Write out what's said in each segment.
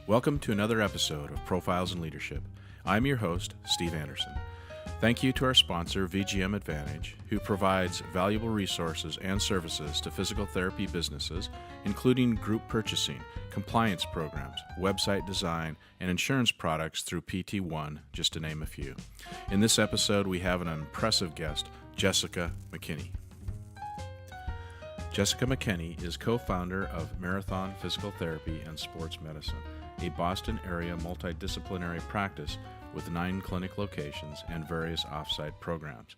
Welcome to another episode of Profiles in Leadership. I'm your host, Steve Anderson. Thank you to our sponsor, VGM Advantage, who provides valuable resources and services to physical therapy businesses, including group purchasing, compliance programs, website design, and insurance products through PT1, just to name a few. In this episode, we have an impressive guest, Jessica McKinney. Jessica McKinney is co-founder of Marathon Physical Therapy and Sports Medicine, a Boston area multidisciplinary practice with 9 clinic locations and various off-site programs.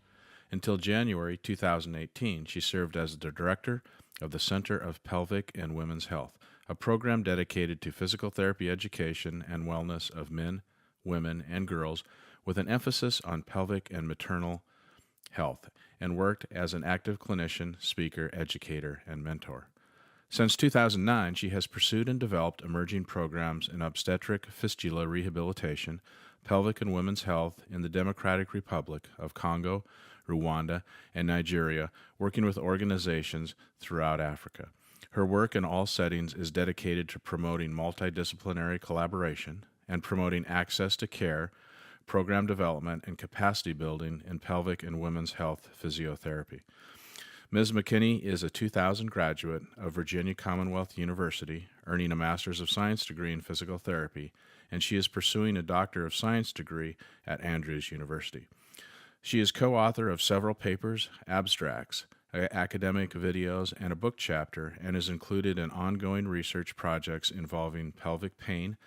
Until January 2018, she served as the director of the Center of Pelvic and Women's Health, a program dedicated to physical therapy education and wellness of men, women, and girls with an emphasis on pelvic and maternal health, and worked as an active clinician, speaker, educator, and mentor. Since 2009, she has pursued and developed emerging programs in obstetric fistula rehabilitation, pelvic and women's health in the Democratic Republic of Congo, Rwanda, and Nigeria, working with organizations throughout Africa. Her work in all settings is dedicated to promoting multidisciplinary collaboration and promoting access to care, program development, and capacity building in pelvic and women's health physiotherapy. Ms. McKinney is a 2000 graduate of Virginia Commonwealth University, earning a Master's of Science degree in physical therapy, and she is pursuing a Doctor of Science degree at Andrews University. She is co-author of several papers, abstracts, academic videos, and a book chapter, and is included in ongoing research projects involving pelvic pain,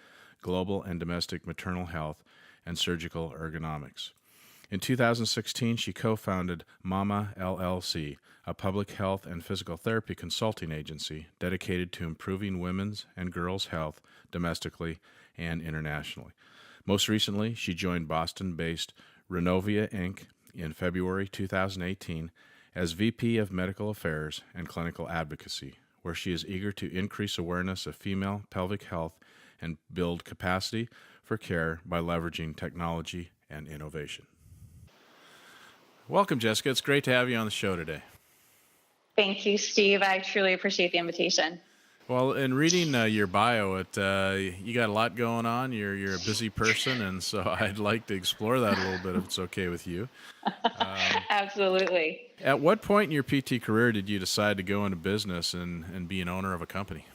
global and domestic maternal health, and surgical ergonomics. In 2016, she co-founded MAMA LLC, a public health and physical therapy consulting agency dedicated to improving women's and girls' health domestically and internationally. Most recently, she joined Boston-based Renovia Inc. in February 2018 as VP of Medical Affairs and Clinical Advocacy, where she is eager to increase awareness of female pelvic health and build capacity for care by leveraging technology and innovation. Welcome, Jessica. It's great to have you on the show today. Thank you, Steve. I truly appreciate the invitation. Well, in reading your bio, you got a lot going on. You're a busy person, and so I'd like to explore that a little bit if it's okay with you. Absolutely. At what point in your PT career did you decide to go into business and be an owner of a company?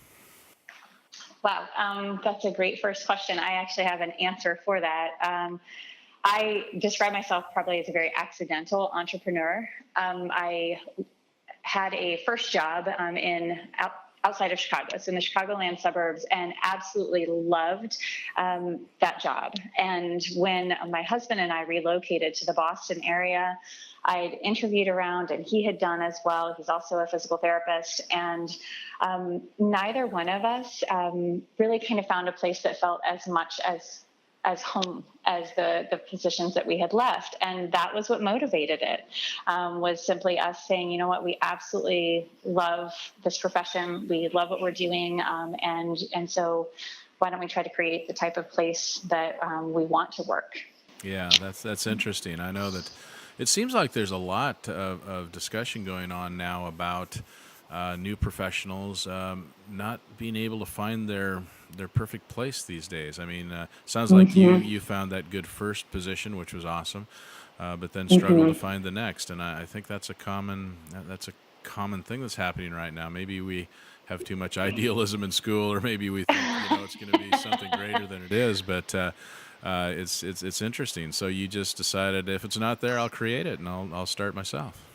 Wow, that's a great first question. I actually have an answer for that. I describe myself probably as a very accidental entrepreneur. I had a first job outside of Chicago, so in the Chicagoland suburbs, and absolutely loved that job. And when my husband and I relocated to the Boston area, I'd interviewed around, and he had done as well. He's also a physical therapist, and neither one of us really kind of found a place that felt as much as home as the positions that we had left. And that was what motivated it, was simply us saying, you know what, we absolutely love this profession. We love what we're doing. And so why don't we try to create the type of place that we want to work? Yeah, that's interesting. I know that it seems like there's a lot of discussion going on now about new professionals not being able to find their perfect place these days. I mean, sounds like you found that good first position, which was awesome, but then struggled to find the next. And I think that's a common thing that's happening right now. Maybe we have too much idealism in school, or maybe we think it's going to be something greater than it is. But it's interesting. So you just decided, if it's not there, I'll create it, and I'll start myself.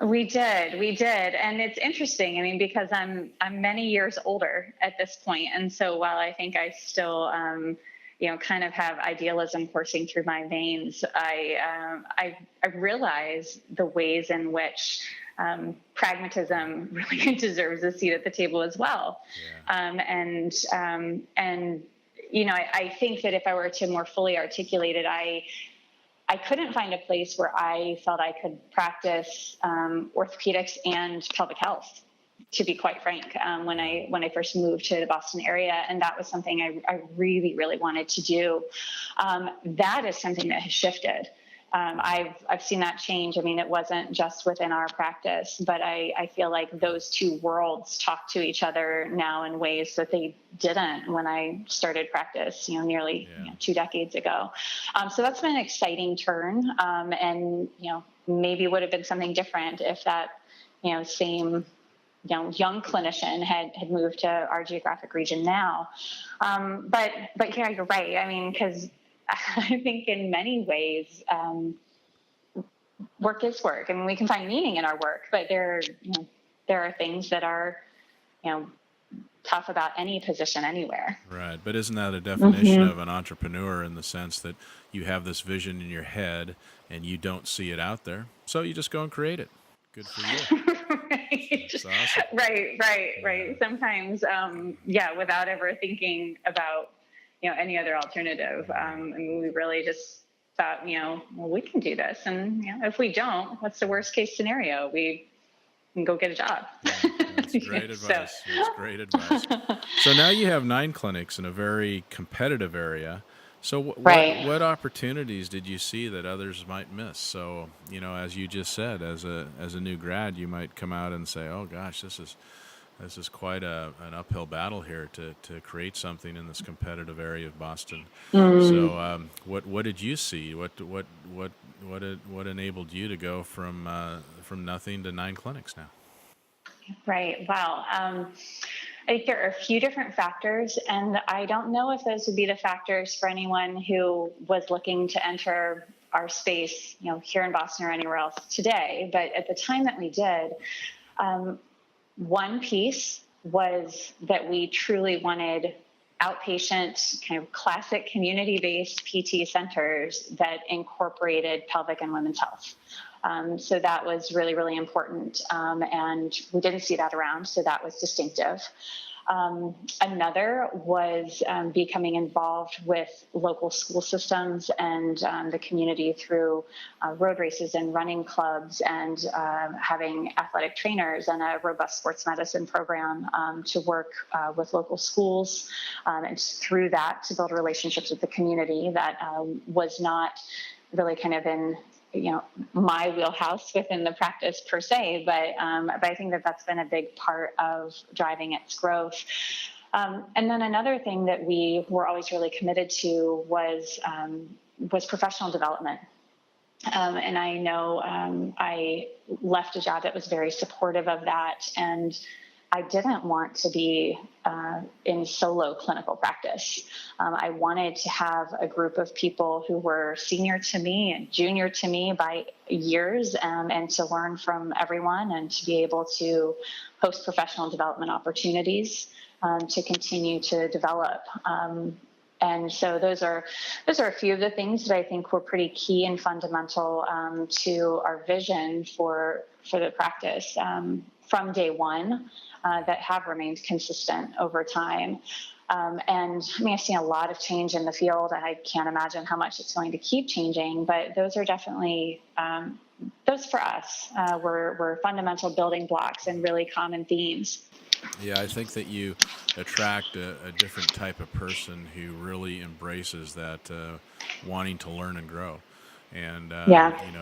We did. And it's interesting. I mean, because I'm many years older at this point. And so while I think I still, kind of have idealism coursing through my veins, I realize the ways in which pragmatism really deserves a seat at the table as well. Yeah. I think that if I were to more fully articulate it, I couldn't find a place where I felt I could practice orthopedics and pelvic health, to be quite frank, when I first moved to the Boston area. And that was something I really, really wanted to do. That is something that has shifted. I've seen that change. I mean, it wasn't just within our practice, but I feel like those two worlds talk to each other now in ways that they didn't when I started practice, nearly 2 decades ago. So that's been an exciting turn, and maybe would have been something different if that same young clinician had moved to our geographic region now. But yeah, you're right. I mean, because I think in many ways, work is work. I mean, we can find meaning in our work, but there are things that are, tough about any position anywhere. Right. But isn't that a definition of an entrepreneur, in the sense that you have this vision in your head and you don't see it out there, so you just go and create it? Good for you. Right. That's awesome. Right. Sometimes, without ever thinking about, any other alternative. And we really just thought, well, we can do this. And if we don't, what's the worst case scenario? We can go get a job. That's great advice. That's great advice. So now you have 9 clinics in a very competitive area. So what opportunities did you see that others might miss? So, as you just said, as a new grad, you might come out and say, oh gosh, this is quite an uphill battle here to create something in this competitive area of Boston. So what did you see? What enabled you to go from nothing to 9 clinics now? Right. Wow. I think there are a few different factors, and I don't know if those would be the factors for anyone who was looking to enter our space, here in Boston or anywhere else today. But at the time that we did, one piece was that we truly wanted outpatient, kind of classic community-based PT centers that incorporated pelvic and women's health. So that was really, really important. And we didn't see that around, so that was distinctive. Another was becoming involved with local school systems and the community through road races and running clubs, and having athletic trainers and a robust sports medicine program to work with local schools, and through that to build relationships with the community. That was not really kind of in my wheelhouse within the practice per se, but I think that that's been a big part of driving its growth. And then another thing that we were always really committed to was professional development. And I know I left a job that was very supportive of that, and I didn't want to be in solo clinical practice. I wanted to have a group of people who were senior to me and junior to me by years, and to learn from everyone, and to be able to host professional development opportunities to continue to develop. And so those are a few of the things that I think were pretty key and fundamental to our vision for the practice from day one, that have remained consistent over time. And I mean, I've seen a lot of change in the field, and I can't imagine how much it's going to keep changing, but those are definitely, those for us were fundamental building blocks and really common themes. Yeah, I think that you attract a different type of person who really embraces that wanting to learn and grow. And,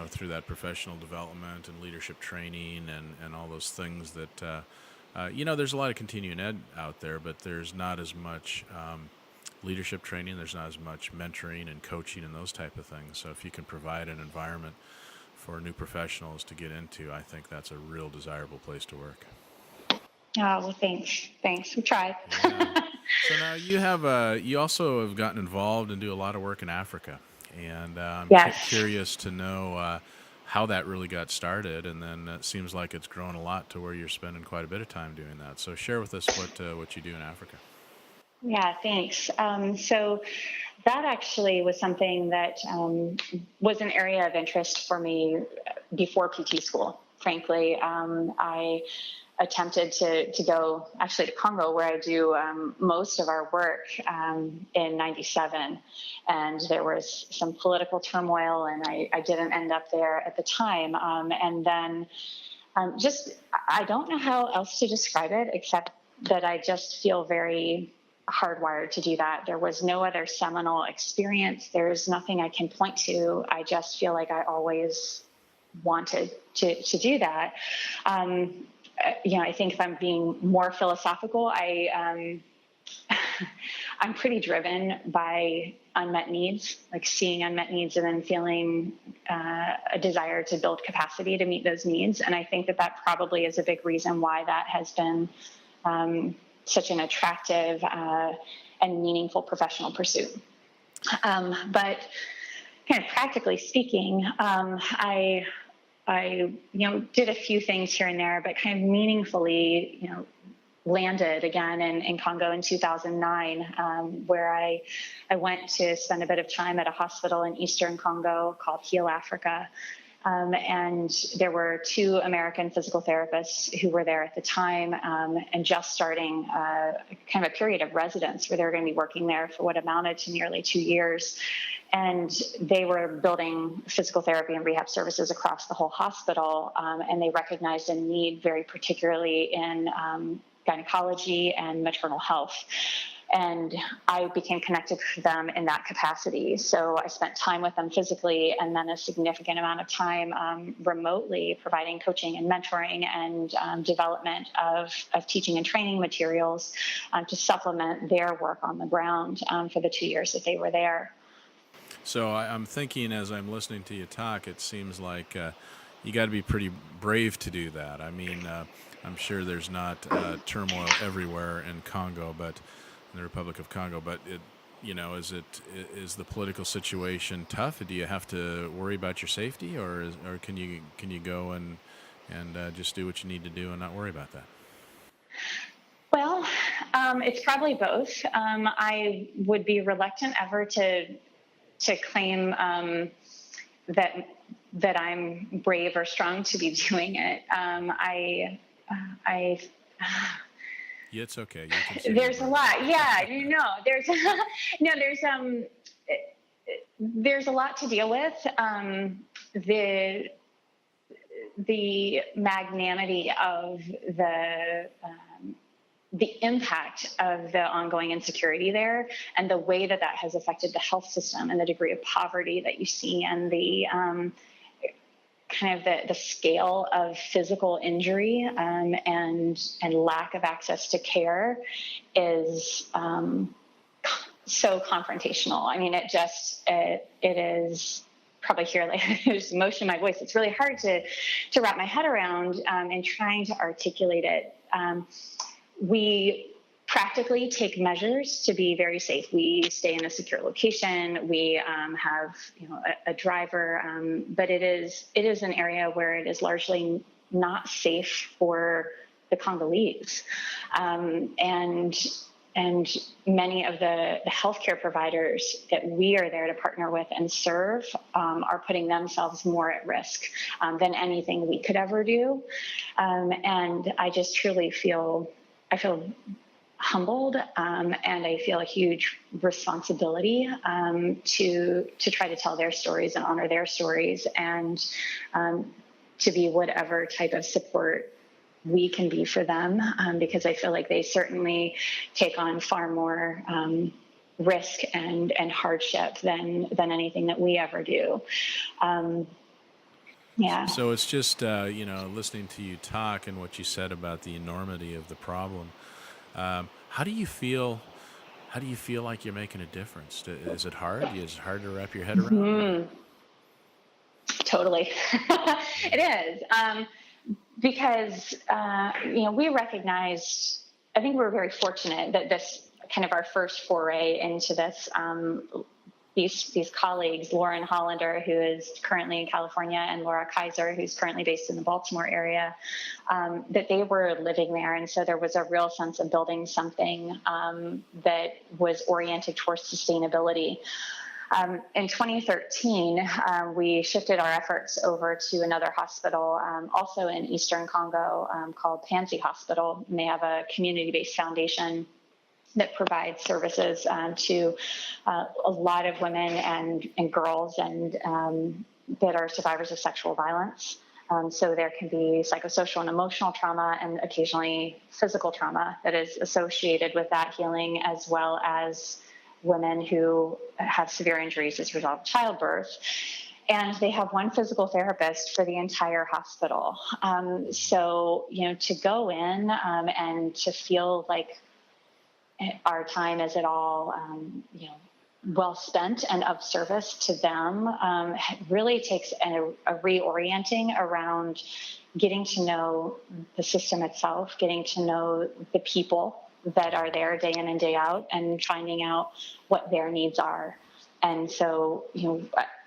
through that professional development and leadership training and all those things that, there's a lot of continuing ed out there, but there's not as much leadership training. There's not as much mentoring and coaching and those type of things. So if you can provide an environment for new professionals to get into, I think that's a real desirable place to work. Oh, well, thanks. We tried. Yeah. So now you also have gotten involved and do a lot of work in Africa. And I'm curious to know how that really got started, and then it seems like it's grown a lot to where you're spending quite a bit of time doing that. So share with us what you do in Africa. Yeah, thanks. So that actually was something that was an area of interest for me before PT school. Frankly, I attempted to go actually to Congo, where I do most of our work, in 97. And there was some political turmoil, and I didn't end up there at the time. And then I don't know how else to describe it, except that I just feel very hardwired to do that. There was no other seminal experience. There's nothing I can point to. I just feel like I always wanted to do that. I think if I'm being more philosophical, I'm pretty driven by unmet needs, like seeing unmet needs and then feeling a desire to build capacity to meet those needs. And I think that probably is a big reason why that has been such an attractive and meaningful professional pursuit. But kind of practically speaking, I did a few things here and there, but kind of meaningfully, landed again in Congo in 2009, where I went to spend a bit of time at a hospital in Eastern Congo called Heal Africa. And there were 2 American physical therapists who were there at the time and just starting kind of a period of residence where they were going to be working there for what amounted to nearly 2 years. And they were building physical therapy and rehab services across the whole hospital. And they recognized a need very particularly in gynecology and maternal health. And I became connected with them in that capacity. So I spent time with them physically and then a significant amount of time remotely providing coaching and mentoring and development of teaching and training materials to supplement their work on the ground for the 2 years that they were there. So I'm thinking as I'm listening to you talk, it seems like you got to be pretty brave to do that. I mean, I'm sure there's not turmoil everywhere in Congo, but in the Republic of Congo, but is the political situation tough? Do you have to worry about your safety, or can you go and just do what you need to do and not worry about that? Well, it's probably both. I would be reluctant ever to claim that I'm brave or strong to be doing it. Yeah, it's okay. There's a lot. Yeah, there's a lot to deal with. The magnanimity of the impact of the ongoing insecurity there and the way that has affected the health system and the degree of poverty that you see and the kind of the scale of physical injury and lack of access to care is so confrontational. I mean, it is probably hear like there's emotion in my voice. It's really hard to wrap my head around and trying to articulate it. We practically take measures to be very safe. We stay in a secure location. We have a driver, but it is an area where it is largely not safe for the Congolese. And many of the healthcare providers that we are there to partner with and serve are putting themselves more at risk than anything we could ever do. And I just truly feel humbled, and I feel a huge responsibility to try to tell their stories and honor their stories, and to be whatever type of support we can be for them, because I feel like they certainly take on far more risk and hardship than anything that we ever do. Yeah. So it's just listening to you talk and what you said about the enormity of the problem. How do you feel like you're making a difference? Is it hard? Is it hard to wrap your head around? Mm-hmm. Totally. It is. Because, we recognized, I think we're very fortunate that this kind of our first foray into this, these colleagues, Lauren Hollander, who is currently in California, and Laura Kaiser, who's currently based in the Baltimore area, that they were living there. And so there was a real sense of building something that was oriented towards sustainability. In 2013, we shifted our efforts over to another hospital, also in Eastern Congo, called Pansy Hospital. And they have a community-based foundation that provides services to a lot of women and girls and that are survivors of sexual violence. So there can be psychosocial and emotional trauma, and occasionally physical trauma that is associated with that healing, as well as women who have severe injuries as a result of childbirth. And they have one physical therapist for the entire hospital. So, to go in and to feel like our time is at all, well spent and of service to them, really takes a reorienting around getting to know the system itself, getting to know the people that are there day in and day out, and finding out what their needs are. And so,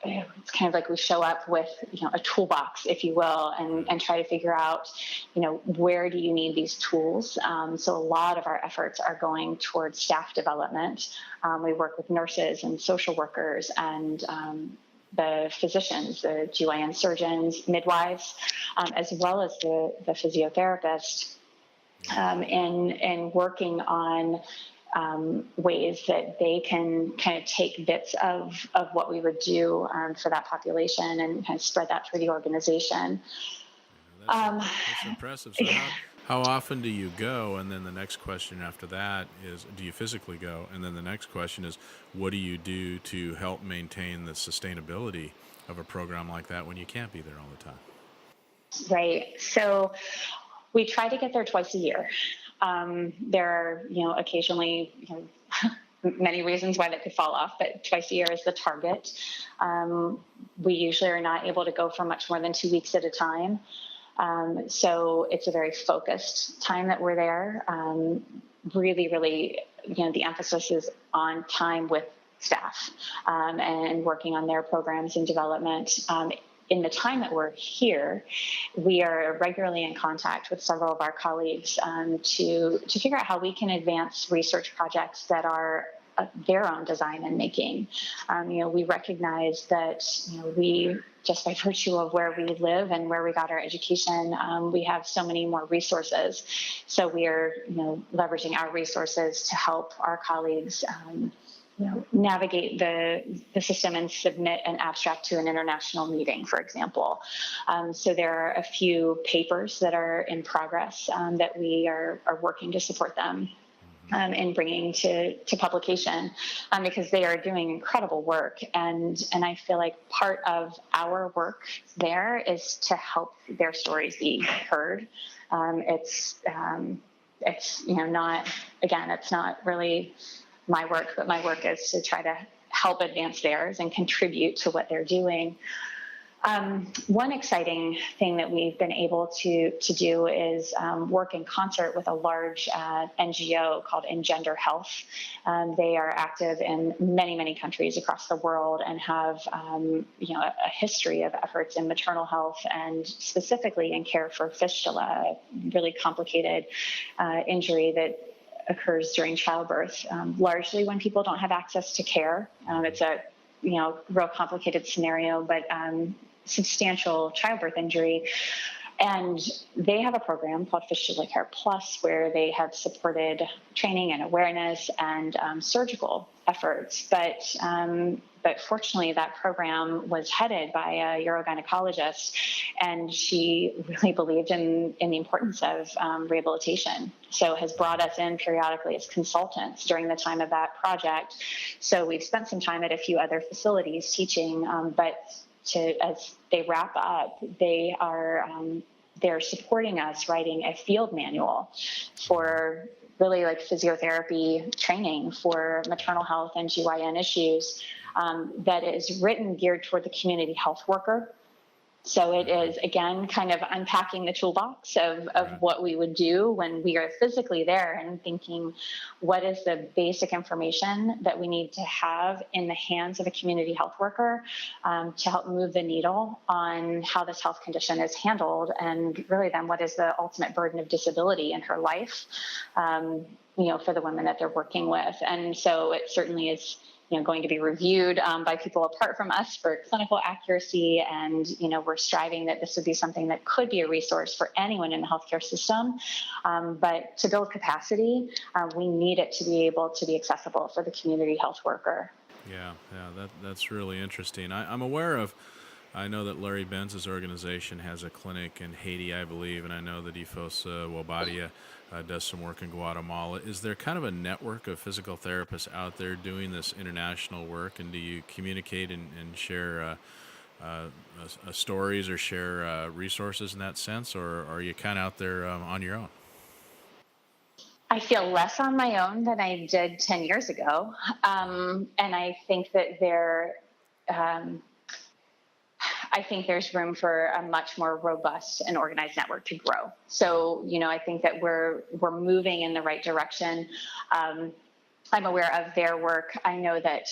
it's kind of like we show up with, a toolbox, if you will, and try to figure out, where do you need these tools? So a lot of our efforts are going towards staff development. We work with nurses and social workers and the physicians, the GYN surgeons, midwives, as well as the physiotherapist, and working on ways that they can kind of take bits of what we would do for that population and kind of spread that through the organization. That's impressive. So how often do you go? And then the next question after that is, do you physically go? And then the next question is, what do you do to help maintain the sustainability of a program like that when you can't be there all the time? Right. So we try to get there twice a year. There are, occasionally, many reasons why that could fall off, but twice a year is the target. We usually are not able to go for much more than 2 weeks at a time. So it's a very focused time that we're there. Really, the emphasis is on time with staff, and working on their programs and development. In the time that we're here, we are regularly in contact with several of our colleagues to figure out how we can advance research projects that are their own design and making. We recognize that we, just by virtue of where we live and where we got our education, we have so many more resources. So we are leveraging our resources to help our colleagues navigate the system and submit an abstract to an international meeting, for example. So there are a few papers that are in progress that we are working to support them in bringing to publication, because they are doing incredible work. And I feel like part of our work there is to help their stories be heard. It's not really my work, but my work is to try to help advance theirs and contribute to what they're doing. One exciting thing that we've been able to do is work in concert with a large NGO called Engender Health. They are active in many, many countries across the world and have a history of efforts in maternal health and specifically in care for fistula, a really complicated injury that occurs during childbirth, largely when people don't have access to care. It's a real complicated scenario, but substantial childbirth injury. And they have a program called Fistula Care Plus, where they have supported training and awareness and surgical efforts. But fortunately, that program was headed by a urogynecologist, and she really believed in the importance of rehabilitation. So has brought us in periodically as consultants during the time of that project. So we've spent some time at a few other facilities teaching, but as they wrap up, they're supporting us writing a field manual for really like physiotherapy training for maternal health and GYN issues, that is written geared toward the community health worker. So it is, again, kind of unpacking the toolbox of what we would do when we are physically there and thinking, what is the basic information that we need to have in the hands of a community health worker to help move the needle on how this health condition is handled, and really then what is the ultimate burden of disability in her life, for the women that they're working with. And so it certainly is going to be reviewed by people apart from us for clinical accuracy. And, we're striving that this would be something that could be a resource for anyone in the healthcare system. But to build capacity, we need it to be able to be accessible for the community health worker. Yeah, that's really interesting. I'm aware of I know that Larry Benz's organization has a clinic in Haiti, I believe, and I know that Ifosa Wabadia does some work in Guatemala. Is there kind of a network of physical therapists out there doing this international work, and do you communicate and share uh, stories or share resources in that sense, or are you kind of out there on your own? I feel less on my own than I did 10 years ago. And um, I think there's room for a much more robust and organized network to grow. So, I think that we're moving in the right direction. I'm aware of their work. I know that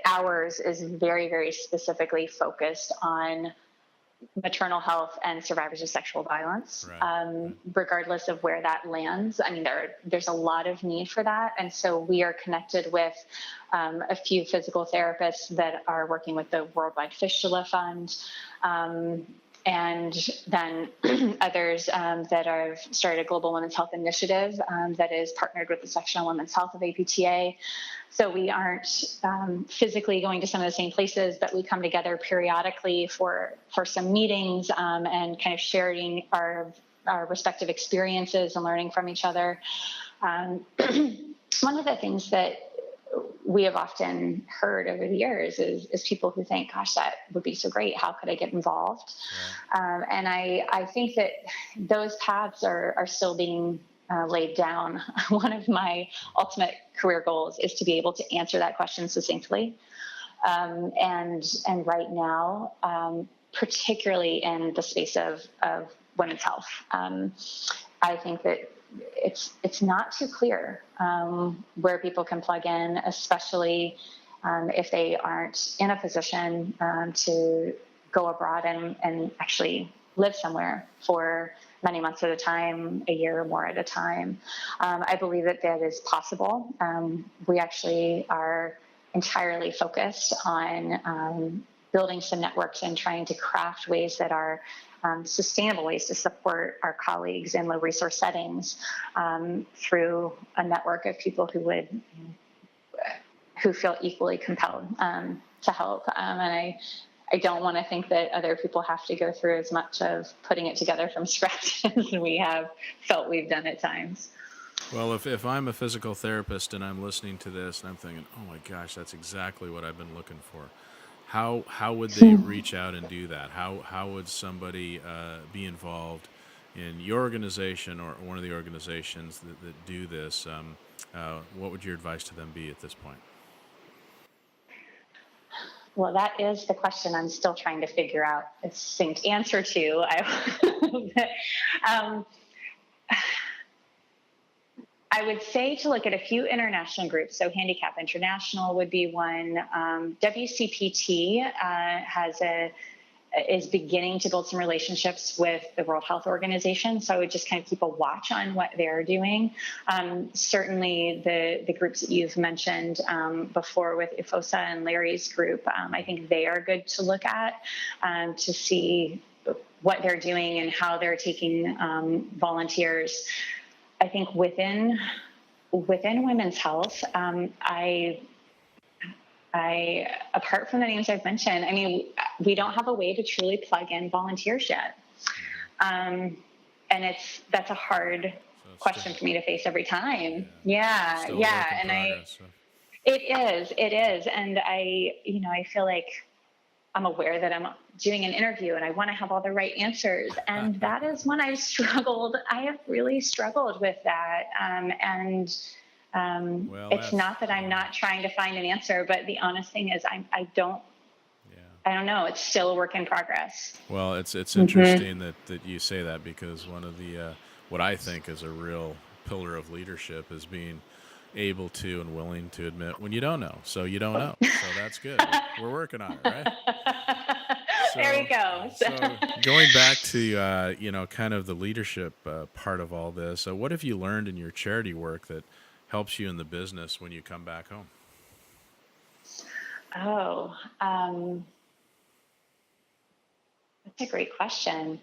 ours is very, very specifically focused on maternal health and survivors of sexual violence, Right. regardless of where that lands. I mean, there's a lot of need for that. And so we are connected with a few physical therapists that are working with the Worldwide Fistula Fund. And then others that have started a global women's health initiative that is partnered with the Section on Women's Health of APTA. So we aren't physically going to some of the same places, but we come together periodically for some meetings and kind of sharing our respective experiences and learning from each other. One of the things that we have often heard over the years is people who think, gosh, that would be so great. How could I get involved? Right. And I think that those paths are still being laid down. One of my ultimate career goals is to be able to answer that question succinctly. And right now, particularly in the space of women's health, I think that it's not too clear where people can plug in, especially if they aren't in a position to go abroad and actually live somewhere for many months at a time, a year or more at a time. I believe that is possible. We actually are entirely focused on building some networks and trying to craft ways that are sustainable ways to support our colleagues in low resource settings through a network of people who feel equally compelled to help. And I don't want to think that other people have to go through as much of putting it together from scratch as we have felt we've done at times. Well, if I'm a physical therapist and I'm listening to this and I'm thinking, oh my gosh, that's exactly what I've been looking for. How would they reach out and do that? How would somebody be involved in your organization or one of the organizations that do this? What would your advice to them be at this point? Well, that is the question I'm still trying to figure out a succinct answer to. I would say to look at a few international groups. So Handicap International would be one. WCPT is beginning to build some relationships with the World Health Organization. So I would just kind of keep a watch on what they're doing. Certainly the groups that you've mentioned before with Ifosa and Larry's group, I think they are good to look at to see what they're doing and how they're taking volunteers. I think within women's health, I apart from the names I've mentioned, I mean, we don't have a way to truly plug in volunteers yet. And that's a hard question for me to face every time. Yeah. And it is. And I feel like I'm aware that I'm doing an interview and I want to have all the right answers. And that is when I have really struggled with that. It's not that I'm not trying to find an answer, but the honest thing is I don't know. It's still a work in progress. Well, it's interesting that you say that, because one of the, what I think is a real pillar of leadership is being able to and willing to admit when you don't know. So you don't know. So that's good. We're working on it, right? So, there we go. So going back to, kind of the leadership part of all this, what have you learned in your charity work that helps you in the business when you come back home? Oh, that's a great question.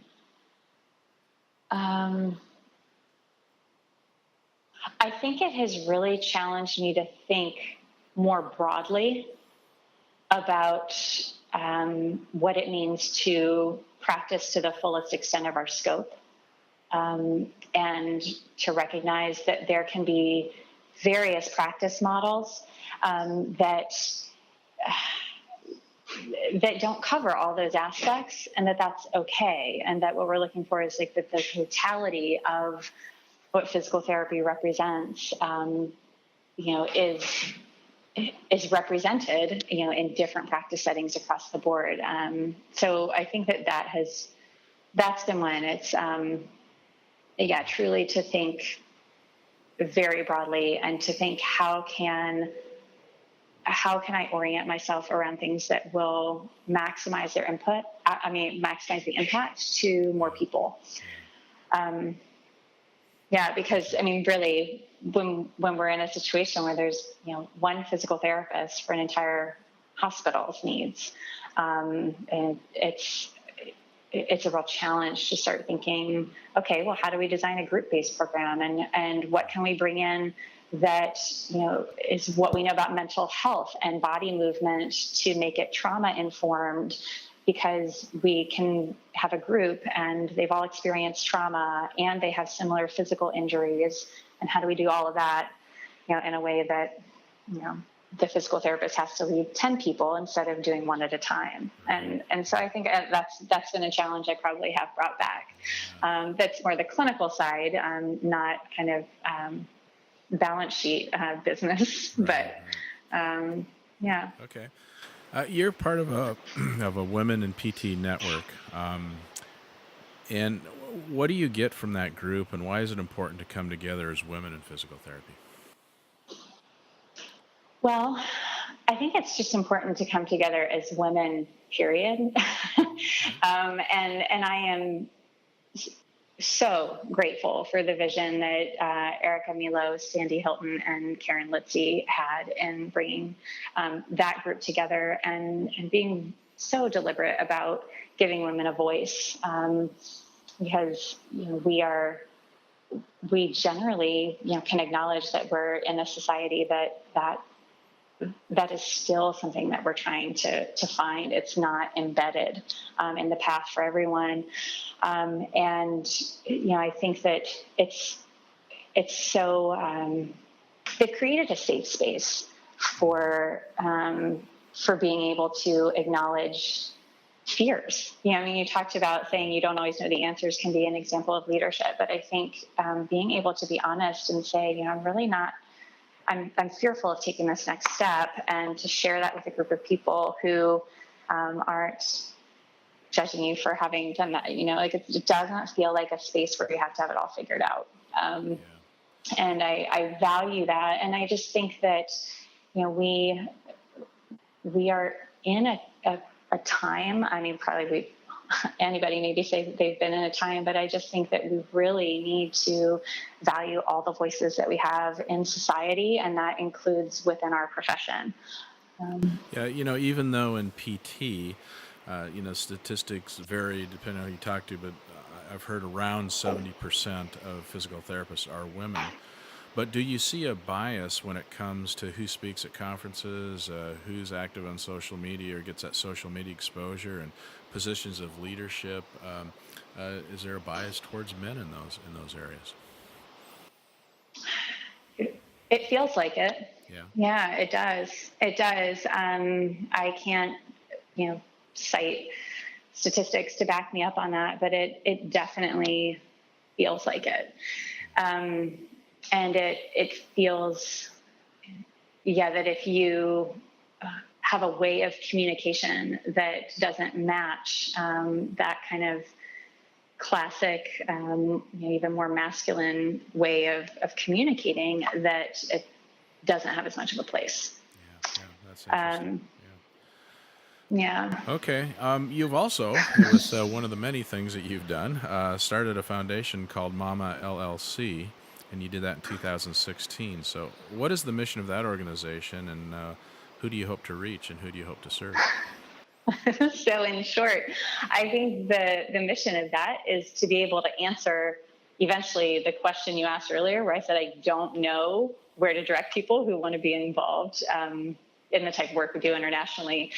I think it has really challenged me to think more broadly about what it means to practice to the fullest extent of our scope, and to recognize that there can be various practice models that don't cover all those aspects, and that's okay, and that what we're looking for is like the totality of what physical therapy represents, is represented, in different practice settings across the board. So I think that's been one. It's truly to think very broadly and to think how can I orient myself around things that will maximize their input? Maximize the impact to more people. Because really, when we're in a situation where there's one physical therapist for an entire hospital's needs, and it's a real challenge to start thinking, okay, well, how do we design a group-based program, and what can we bring in that is what we know about mental health and body movement to make it trauma informed, because we can have a group and they've all experienced trauma and they have similar physical injuries, and how do we do all of that in a way that the physical therapist has to lead 10 people instead of doing one at a time. And so I think that's been a challenge I probably have brought back. That's more the clinical side, not kind of balance sheet business, but Okay. You're part of a women in PT network, and what do you get from that group, and why is it important to come together as women in physical therapy? Well, I think it's just important to come together as women, period. And I am so grateful for the vision that Erica Milo, Sandy Hilton, and Karen Litzy had in bringing that group together and being so deliberate about giving women a voice, because we generally can acknowledge that we're in a society that is still something that we're trying to find. It's not embedded in the path for everyone. And I think that it's so, they've created a safe space for being able to acknowledge fears. You talked about saying you don't always know the answers can be an example of leadership, but I think being able to be honest and say, I'm really not, I'm fearful of taking this next step, and to share that with a group of people who aren't judging you for having done that. It doesn't feel like a space where you have to have it all figured out. And I value that. And I just think that, we are in a time, probably anybody maybe say they've been in a time, but I just think that we really need to value all the voices that we have in society, and that includes within our profession. Even though in PT, statistics vary depending on who you talk to, but I've heard around 70% of physical therapists are women. But do you see a bias when it comes to who speaks at conferences, who's active on social media or gets that social media exposure, and positions of leadership? Is there a bias towards men in those areas? It feels like it. Yeah, it does. It does. I can't, cite statistics to back me up on that, but it definitely feels like it. And it feels, that if you have a way of communication that doesn't match that kind of classic, even more masculine way of communicating, that it doesn't have as much of a place. Yeah, that's interesting. Yeah. Okay. You've also, with one of the many things that you've done, started a foundation called Mama LLC, and you did that in 2016. So what is the mission of that organization, and who do you hope to reach, and who do you hope to serve? So in short, I think the mission of that is to be able to answer eventually the question you asked earlier, where I said I don't know where to direct people who want to be involved in the type of work we do internationally.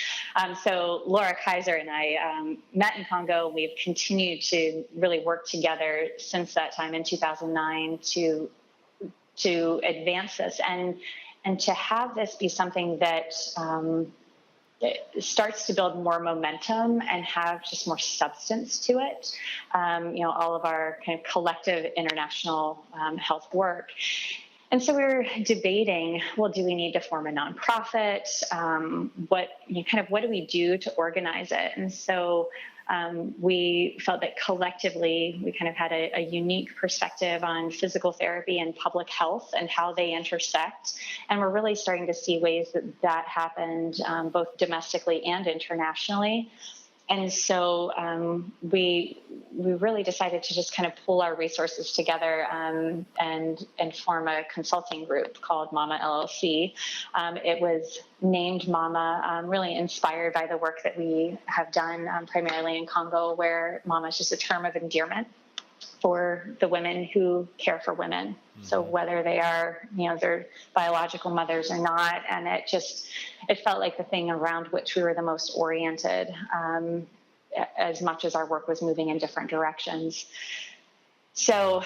So Laura Kaiser and I met in Congo. We've continued to really work together since that time in 2009 to advance this and to have this be something that it starts to build more momentum and have just more substance to it. All of our kind of collective international health work. And so we were debating, well, do we need to form a nonprofit? What do we do to organize it? And so we felt that collectively we kind of had a unique perspective on physical therapy and public health and how they intersect. And we're really starting to see ways that happened both domestically and internationally. And so we really decided to just kind of pull our resources together and form a consulting group called Mama LLC. It was named Mama, really inspired by the work that we have done primarily in Congo, where Mama is just a term of endearment for the women who care for women. Mm-hmm. So whether they are, their biological mothers or not, and it felt like the thing around which we were the most oriented, as much as our work was moving in different directions. So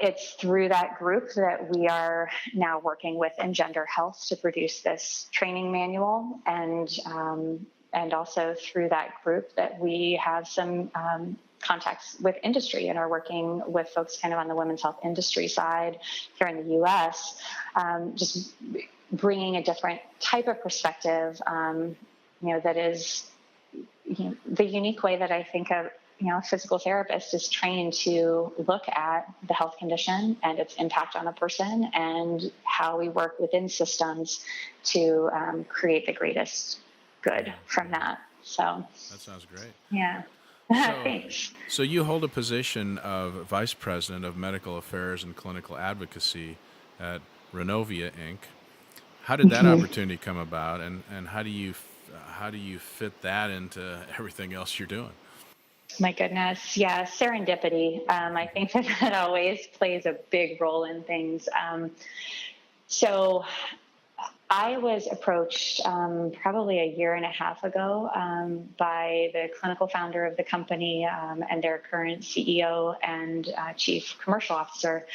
it's through that group that we are now working with Engender Health to produce this training manual, and also through that group that we have some contacts with industry and are working with folks kind of on the women's health industry side here in the U.S., just bringing a different type of perspective, that is, the unique way that I think of, a physical therapist is trained to look at the health condition and its impact on a person and how we work within systems to create the greatest good from that. So that sounds great. Yeah. Thanks. So you hold a position of Vice President of Medical Affairs and Clinical Advocacy at Renovia, Inc. How did that opportunity come about, and how do you fit that into everything else you're doing? My goodness. Yeah, serendipity. I think that always plays a big role in things. So I was approached probably a year and a half ago by the clinical founder of the company and their current CEO and chief commercial officer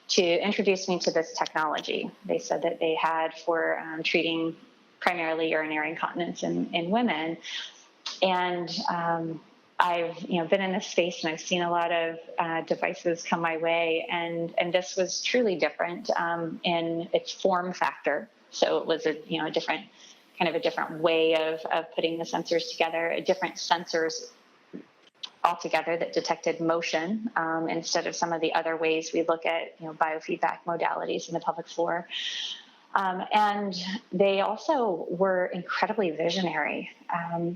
to introduce me to this technology. They said that they had for treating primarily urinary incontinence in women. And I've been in this space and I've seen a lot of devices come my way, and this was truly different in its form factor. So it was a different way of putting the sensors together, different sensors altogether that detected motion instead of some of the other ways we look at biofeedback modalities in the pelvic floor. And they also were incredibly visionary.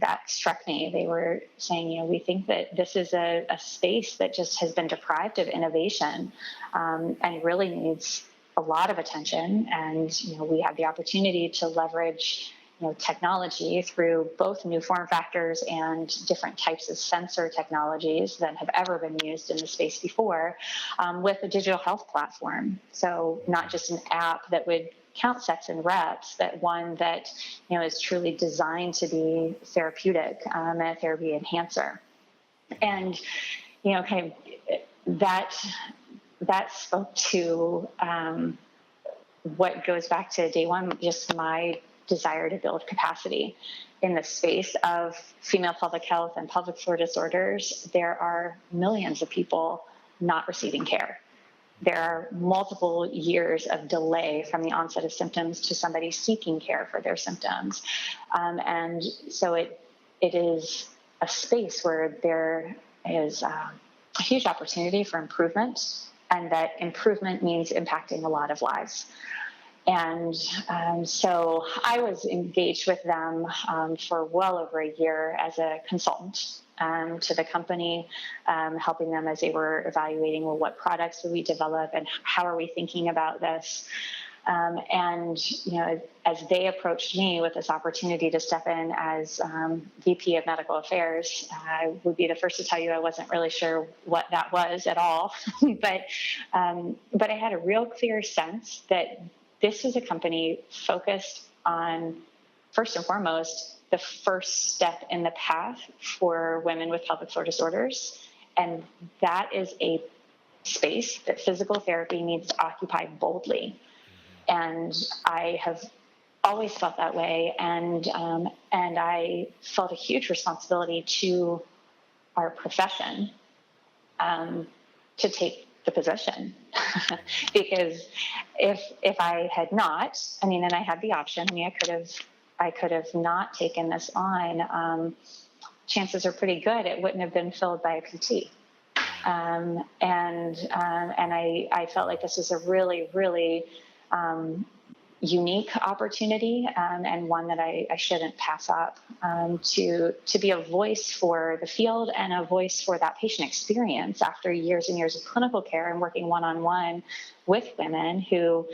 That struck me. They were saying, we think that this is a space that just has been deprived of innovation and really needs a lot of attention. And, we have the opportunity to leverage, technology through both new form factors and different types of sensor technologies that have ever been used in the space before with a digital health platform. So not just an app that would count sets and reps, that one that is truly designed to be therapeutic and a therapy enhancer. And kind of that spoke to what goes back to day one, just my desire to build capacity in the space of female pelvic health and pelvic floor disorders. There are millions of people not receiving care. There are multiple years of delay from the onset of symptoms to somebody seeking care for their symptoms. And so it is a space where there is a huge opportunity for improvement, and that improvement means impacting a lot of lives. And so I was engaged with them for well over a year as a consultant to the company, helping them as they were evaluating, well, what products would we develop and how are we thinking about this? And, as they approached me with this opportunity to step in as VP of Medical Affairs, I would be the first to tell you I wasn't really sure what that was at all. But I had a real clear sense that this is a company focused on first and foremost, the first step in the path for women with pelvic floor disorders. And that is a space that physical therapy needs to occupy boldly. And I have always felt that way. And I felt a huge responsibility to our profession to take the position. Because if I had not, and I had the option, I could have not taken this on, chances are pretty good it wouldn't have been filled by a PT. And I felt like this was a really, really unique opportunity, and one that I shouldn't pass up, to be a voice for the field and a voice for that patient experience after years and years of clinical care and working one-on-one with women who,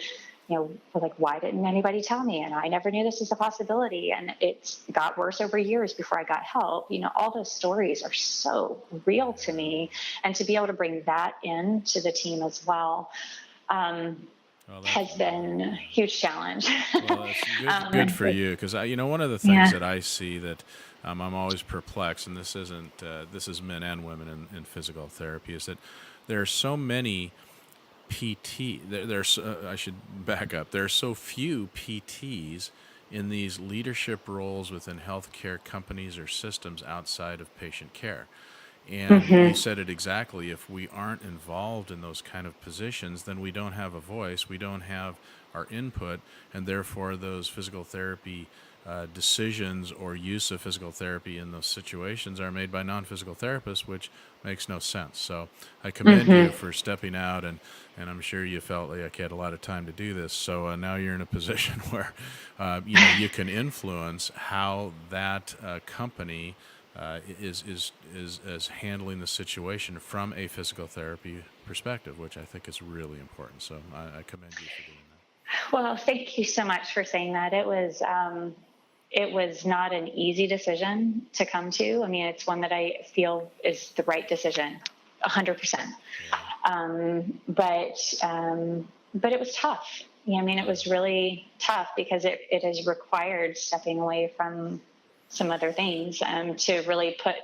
were like, why didn't anybody tell me? And I never knew this was a possibility. And it got worse over years before I got help. All those stories are so real to me, and to be able to bring that into the team as well, has been a huge challenge. Well, that's good for you, because one of the things that I see that I'm always perplexed, and this is men and women in physical therapy, is that there are so many I should back up. There are so few PTs in these leadership roles within healthcare companies or systems outside of patient care. And you said it exactly. If we aren't involved in those kind of positions, then we don't have a voice, we don't have our input, and therefore those physical therapy decisions or use of physical therapy in those situations are made by non-physical therapists, which makes no sense. So I commend you for stepping out, and I'm sure you felt like you had a lot of time to do this. So now you're in a position where you can influence how that company is handling the situation from a physical therapy perspective, which I think is really important. So I commend you for doing that. Well, thank you so much for saying that. It was not an easy decision to come to. It's one that I feel is the right decision, 100%. But it was tough. It was really tough, because it has required stepping away from some other things, to really put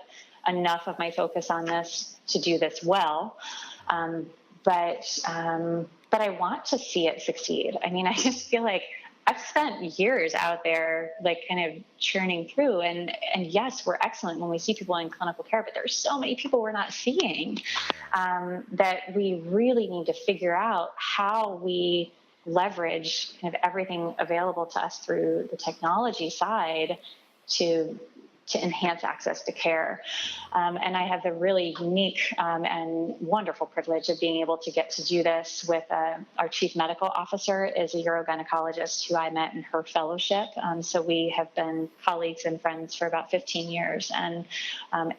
enough of my focus on this to do this well. But I want to see it succeed. I just feel like I've spent years out there, like, kind of churning through, and yes, we're excellent when we see people in clinical care, but there's so many people we're not seeing, that we really need to figure out how we leverage kind of everything available to us through the technology side to enhance access to care. And I have the really unique and wonderful privilege of being able to get to do this with our chief medical officer is a urogynecologist who I met in her fellowship. So we have been colleagues and friends for about 15 years, and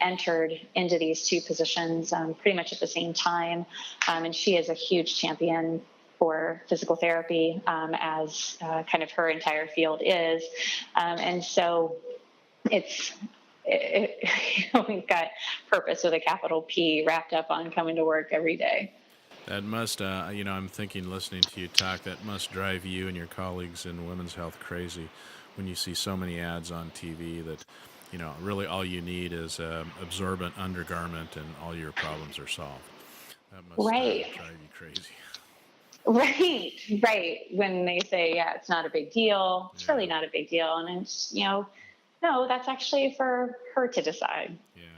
entered into these two positions pretty much at the same time. And she is a huge champion for physical therapy, as kind of her entire field is. And so we've got purpose with a capital P wrapped up on coming to work every day. That must, I'm thinking, listening to you talk, that must drive you and your colleagues in women's health crazy when you see so many ads on TV that, really all you need is absorbent undergarment and all your problems are solved. That must drive you crazy. Right. When they say, it's not a big deal, it's really not a big deal. And it's, no, that's actually for her to decide.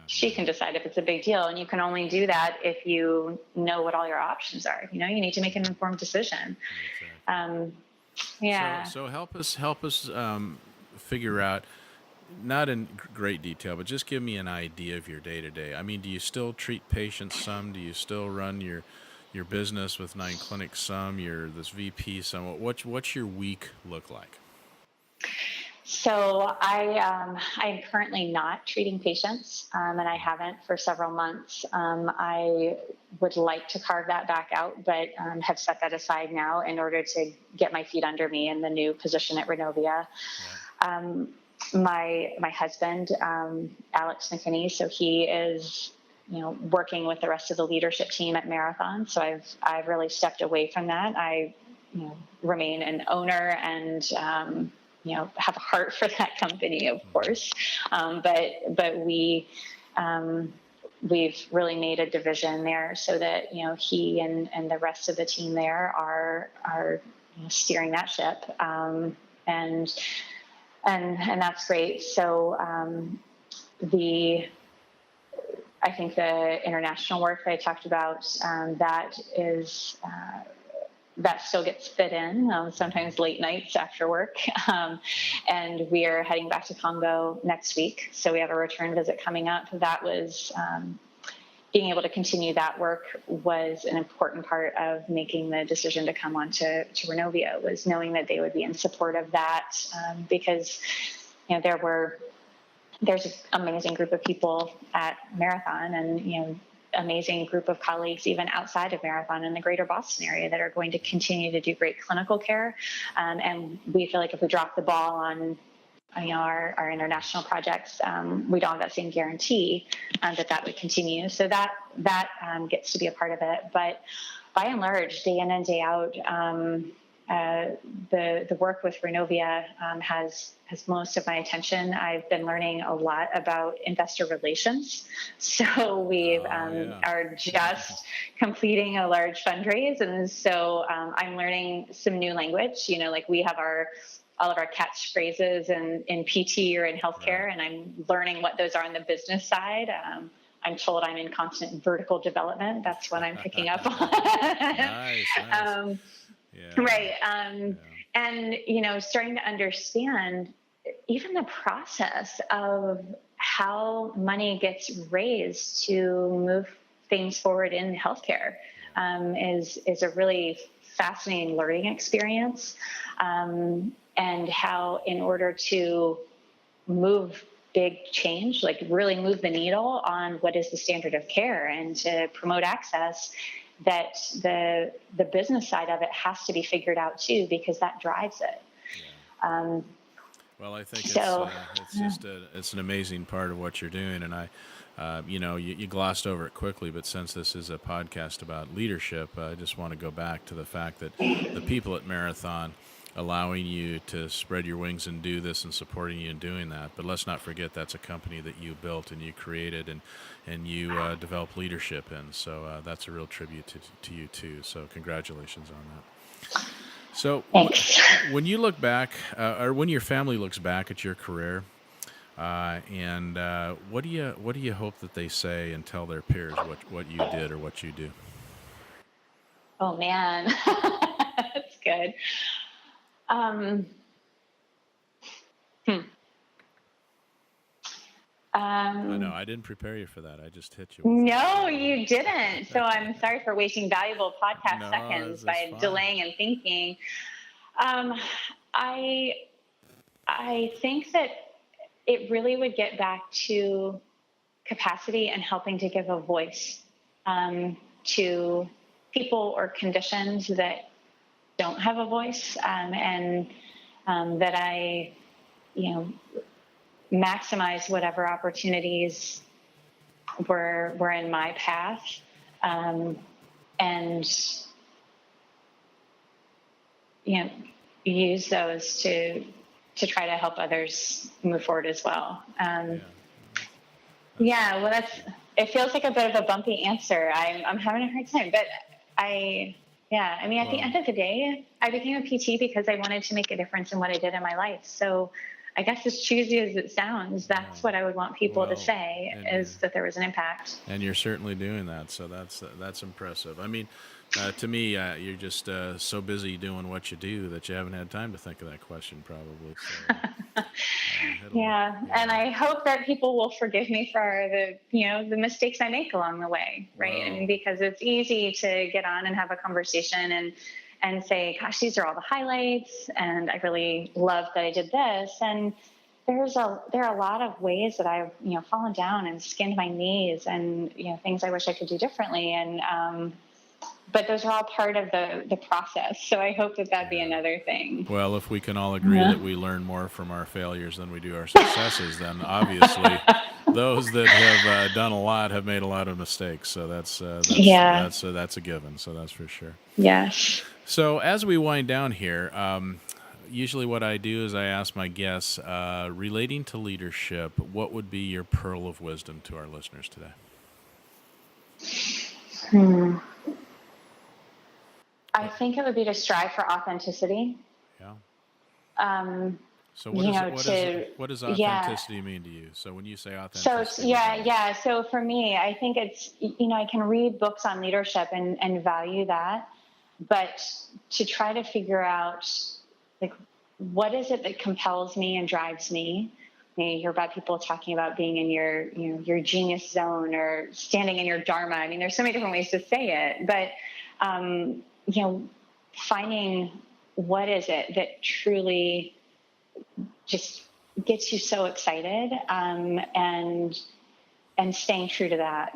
She can decide if it's a big deal, and you can only do that if you know what all your options are. You need to make an informed decision. Exactly. So help us figure out, not in great detail, but just give me an idea of your day-to-day. Do you still treat patients some? Do you still run your business with 9 clinics some? You're this VP some? What's your week look like? So I am currently not treating patients, and I haven't for several months. I would like to carve that back out, but have set that aside now in order to get my feet under me in the new position at Renovia. Yeah. My husband, Alex McKinney, so he is working with the rest of the leadership team at Marathon. So I've really stepped away from that. I remain an owner and have a heart for that company, of course. But we've really made a division there so that, he and the rest of the team there are steering that ship. And that's great. So, I think the international work that I talked about, that still gets fit in, sometimes late nights after work. And we are heading back to Congo next week. So we have a return visit coming up. That was, being able to continue that work was an important part of making the decision to come on to Renovia, was knowing that they would be in support of that, because, there's an amazing group of people at Marathon, and, amazing group of colleagues even outside of Marathon in the greater Boston area that are going to continue to do great clinical care. And we feel like if we drop the ball on our international projects, we don't have that same guarantee that would continue. So that gets to be a part of it. But by and large, day in and day out, the work with Renovia has most of my attention. I've been learning a lot about investor relations. So we are just completing a large fundraise. And so I'm learning some new language, like we have all of our catchphrases in PT or in healthcare, and I'm learning what those are on the business side. I'm told I'm in constant vertical development. That's what I'm picking up on. Nice. Right. And, starting to understand even the process of how money gets raised to move things forward in healthcare is a really fascinating learning experience. And how, in order to move big change, like really move the needle on what is the standard of care and to promote access, that the business side of it has to be figured out too, because that drives it. Yeah. Well, I think it's an amazing part of what you're doing, and you glossed over it quickly, but since this is a podcast about leadership, I just want to go back to the fact that the people at Marathon allowing you to spread your wings and do this and supporting you in doing that. But let's not forget that's a company that you built and you created and you developed leadership in. So that's a real tribute to you too. So congratulations on that. So when you look back, or when your family looks back at your career, and what do you hope that they say and tell their peers what you did or what you do? Oh man, that's good. I know I didn't prepare you for that. I just hit you. No, you didn't. So I'm sorry for wasting valuable podcast seconds by fine. Delaying and thinking. I think that it really would get back to capacity and helping to give a voice to people or conditions that don't have a voice, and that I, maximize whatever opportunities were in my path, and use those to try to help others move forward as well. Well, it feels like a bit of a bumpy answer. I'm having a hard time, but at the end of the day, I became a PT because I wanted to make a difference in what I did in my life. So I guess as cheesy as it sounds, that's what I would want people to say, is that there was an impact. And you're certainly doing that. So that's impressive. I mean, to me, you're just so busy doing what you do that you haven't had time to think of that question, probably. So, and I hope that people will forgive me for the mistakes I make along the way, right? Wow. I mean, because it's easy to get on and have a conversation and say, gosh, these are all the highlights, and I really love that I did this. And there are a lot of ways that I've fallen down and skinned my knees, and things I wish I could do differently. And but those are all part of the process. So I hope that that'd be another thing. Well, if we can all agree that we learn more from our failures than we do our successes, then obviously those that have done a lot have made a lot of mistakes. So that's a given. So that's for sure. Yes. So as we wind down here, usually what I do is I ask my guests, relating to leadership, what would be your pearl of wisdom to our listeners today? I think it would be to strive for authenticity. Yeah. So what does authenticity mean to you? So when you say authenticity, So for me, I think it's, I can read books on leadership and value that, but to try to figure out, like, what is it that compels me and drives me? You hear about people talking about being in your genius zone or standing in your dharma. I mean, there's so many different ways to say it, but finding what is it that truly just gets you so excited, and staying true to that.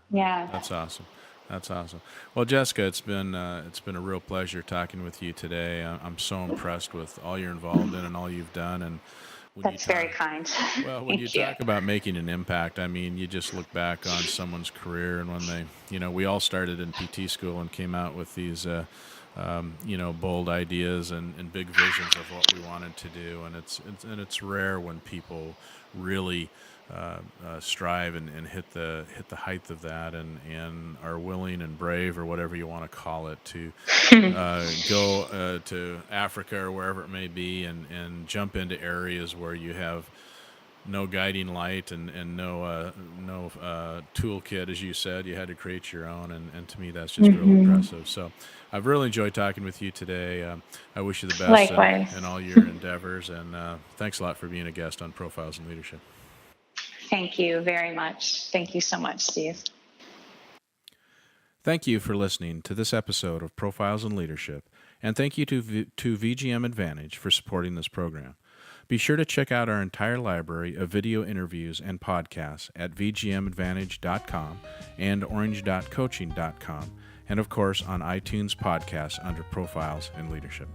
Yeah. That's awesome. That's awesome. Well, Jessica, it's been a real pleasure talking with you today. I'm so impressed with all you're involved in and all you've done. And that's very kind. Well, when you talk about making an impact, I mean, you just look back on someone's career, and when they, we all started in PT school and came out with these, bold ideas and big visions of what we wanted to do, and it's rare when people really strive and hit the height of that and are willing and brave, or whatever you want to call it, to go to Africa or wherever it may be and jump into areas where you have no guiding light and no toolkit, as you said. You had to create your own, and to me that's just really impressive. So I've really enjoyed talking with you today. I wish you the best in all your endeavors, and thanks a lot for being a guest on Profiles in Leadership. Thank you very much. Thank you so much, Steve. Thank you for listening to this episode of Profiles in Leadership, and thank you to VGM Advantage for supporting this program. Be sure to check out our entire library of video interviews and podcasts at vgmadvantage.com and orange.coaching.com, and of course on iTunes podcasts under Profiles in Leadership.